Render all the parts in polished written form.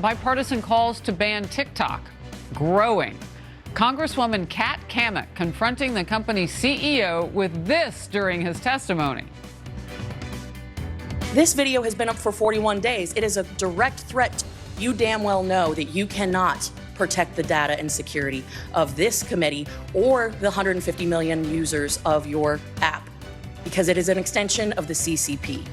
Bipartisan calls to ban TikTok growing. Congresswoman Cammack confronting the company's CEO with this during his testimony. This video has been up for 41 days. It is a direct threat. You damn well know that you cannot protect the data and security of this committee or the 150 million users of your app, because it is an extension of the CCP.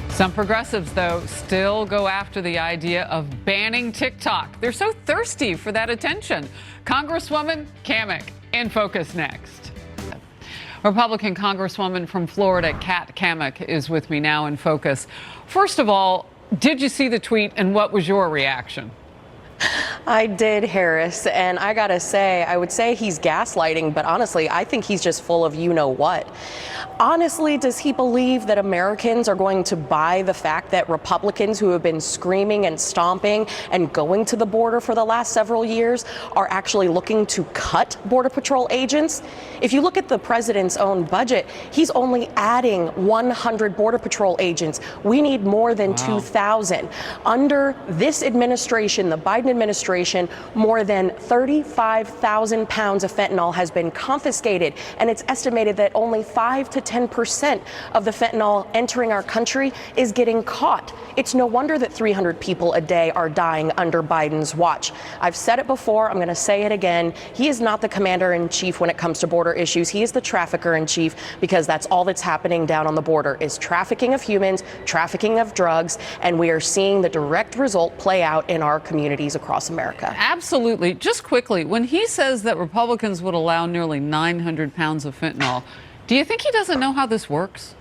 Some progressives, though, still go after the idea of banning TikTok. They're so thirsty for that attention. Congresswoman Cammack in focus next. Republican Congresswoman from Florida, Cammack, is with me now in focus. First of all, did you see the tweet and what was your reaction? I did, Harris, and I gotta say, I would say he's gaslighting, but honestly, I think he's just full of you-know-what. Honestly, does he believe that Americans are going to buy the fact that Republicans who have been screaming and stomping and going to the border for the last several years are actually looking to cut Border Patrol agents? If you look at the president's own budget, he's only adding 100 Border Patrol agents. We need more than 2,000. Under this administration, the Biden administration, more than 35,000 pounds of fentanyl has been confiscated, and it's estimated that only 5 to 10% of the fentanyl entering our country is getting caught. It's no wonder that 300 people a day are dying under Biden's watch. I've said it before, I'm going to say it again. He is not the commander-in-chief when it comes to border issues. He is the trafficker-in-chief, because that's all that's happening down on the border is trafficking of humans, trafficking of drugs, and we are seeing the direct result play out in our communities across America. Absolutely. Just quickly, when he says that Republicans would allow nearly 900 pounds of fentanyl, do you think he doesn't know how this works?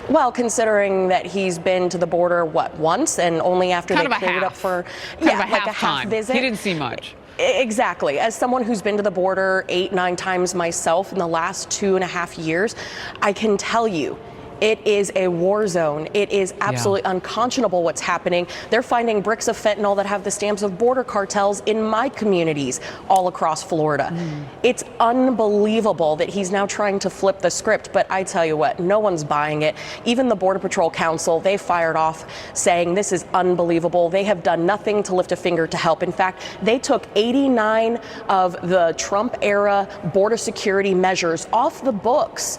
Well, considering that he's been to the border, once, and only after they cleared it up for like a half half visit. He didn't see much. Exactly. As someone who's been to the border 8-9 times myself in the last 2.5 years, I can tell you, it is a war zone. It is absolutely unconscionable what's happening. They're finding bricks of fentanyl that have the stamps of border cartels in my communities all across Florida. It's unbelievable that he's now trying to flip the script, but I tell you what, no one's buying it. Even the Border Patrol Council, they fired off saying this is unbelievable. They have done nothing to lift a finger to help. In fact, they took 89 of the Trump-era border security measures off the books.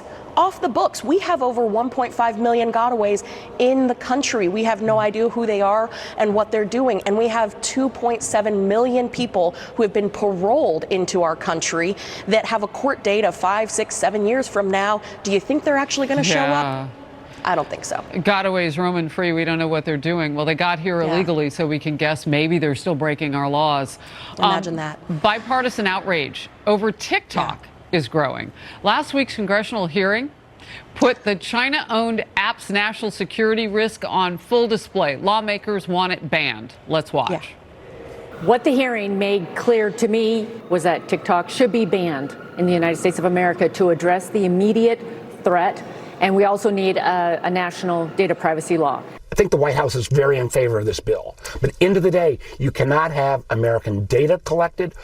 We have over 1.5 million gotaways in the country. We have no idea who they are and what they're doing. And we have 2.7 million people who have been paroled into our country that have a court date of 5, 6, 7 years from now. Do you think they're actually going to show up? I don't think so. Gotaways roaming free. We don't know what they're doing. Well, they got here illegally, so we can guess maybe they're still breaking our laws. Imagine that. Bipartisan outrage over TikTok is growing. Last week's congressional hearing put the China-owned app's national security risk on full display. Lawmakers want it banned. Let's watch. What the hearing made clear to me was that TikTok should be banned in the United States of America to address the immediate threat, and we also need a national data privacy law. I think the White House is very in favor of this bill. But end of the day, you cannot have American data collected,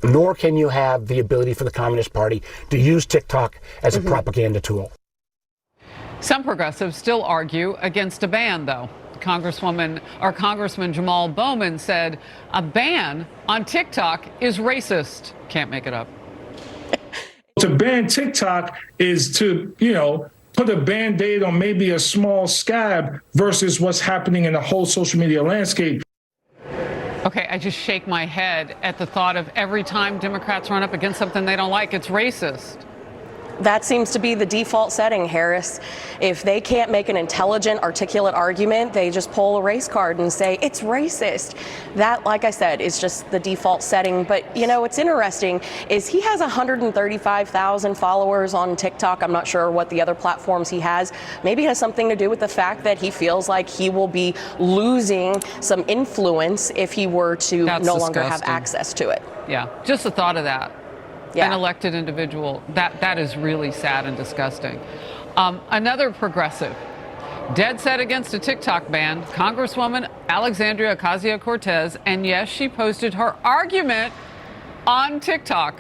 nor can you have the ability for the Communist Party to use TikTok as a propaganda tool. Some progressives still argue against a ban, though. Congressman Jamal Bowman said a ban on TikTok is racist. Can't make it up. To ban TikTok is to, put a Band-Aid on maybe a small scab versus what's happening in the whole social media landscape. Okay, I just shake my head at the thought of every time Democrats run up against something they don't like, it's racist. That seems to be the default setting, Harris. If they can't make an intelligent, articulate argument, they just pull a race card and say, it's racist. That, like I said, is just the default setting. But, what's interesting is he has 135,000 followers on TikTok. I'm not sure what the other platforms he has. Maybe it has something to do with the fact that he feels like he will be losing some influence if he were to no longer have access to it. Yeah, just the thought of that. An elected individual, that is really sad and disgusting. Another progressive, dead set against a TikTok ban, Congresswoman Alexandria Ocasio-Cortez, and yes, she posted her argument on TikTok.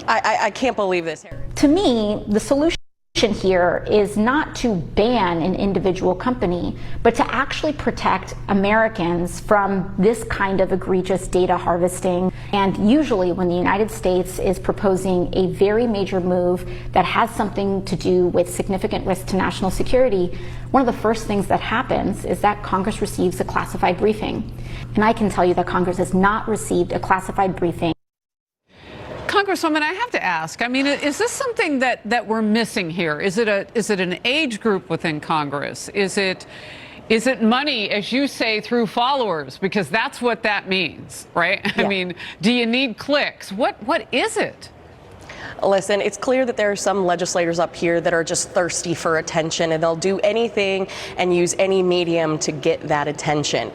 I can't believe this, Harry. To me, the solution solution here is not to ban an individual company, but to actually protect Americans from this kind of egregious data harvesting. And usually when the United States is proposing a very major move that has something to do with significant risk to national security, one of the first things that happens is that Congress receives a classified briefing. And I can tell you that Congress has not received a classified briefing. Congresswoman, I have to ask, I mean, is this something that we're missing here? Is it an age group within Congress? Is it money, as you say, through followers? Because that's what that means, right? Yeah. I mean, do you need clicks? What is it? Listen, it's clear that there are some legislators up here that are just thirsty for attention, and they'll do anything and use any medium to get that attention.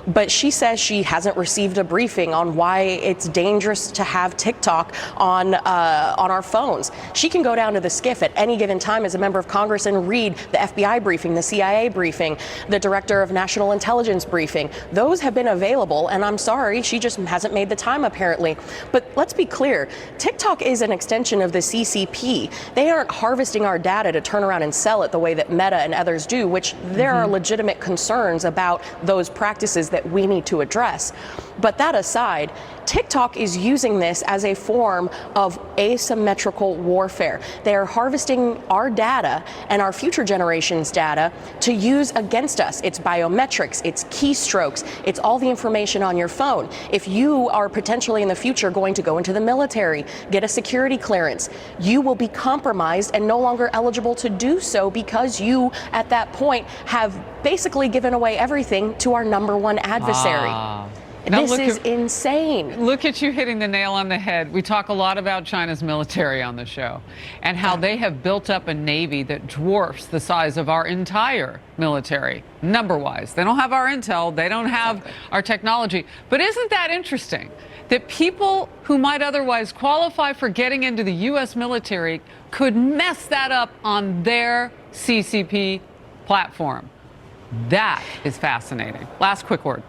But she says she hasn't received a briefing on why it's dangerous to have TikTok on our phones. She can go down to the SCIF at any given time as a member of Congress and read the FBI briefing, the CIA briefing, the Director of National Intelligence briefing. Those have been available, and I'm sorry, she just hasn't made the time apparently. But let's be clear, TikTok is an extension of the CCP. They aren't harvesting our data to turn around and sell it the way that Meta and others do, which there are legitimate concerns about those practices that we need to address. But that aside, TikTok is using this as a form of asymmetrical warfare. They are harvesting our data and our future generations' data to use against us. It's biometrics, it's keystrokes, it's all the information on your phone. If you are potentially in the future going to go into the military, get a security clearance, you will be compromised and no longer eligible to do so because you, at that point, have basically given away everything to our number one adversary. This is insane. Look at you hitting the nail on the head. We talk a lot about China's military on the show and how they have built up a navy that dwarfs the size of our entire military, number-wise. They don't have our intel. They don't have our technology. But isn't that interesting that people who might otherwise qualify for getting into the U.S. military could mess that up on their CCP platform? That is fascinating. Last quick word.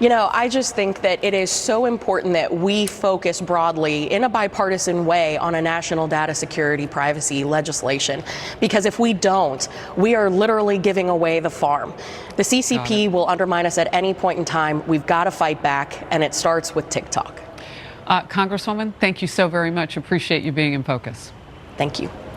You know, I just think that it is so important that we focus broadly in a bipartisan way on a national data security privacy legislation, because if we don't, we are literally giving away the farm. The CCP will undermine us at any point in time. We've got to fight back, and it starts with TikTok. Congresswoman, thank you so very much. Appreciate you being in focus. Thank you.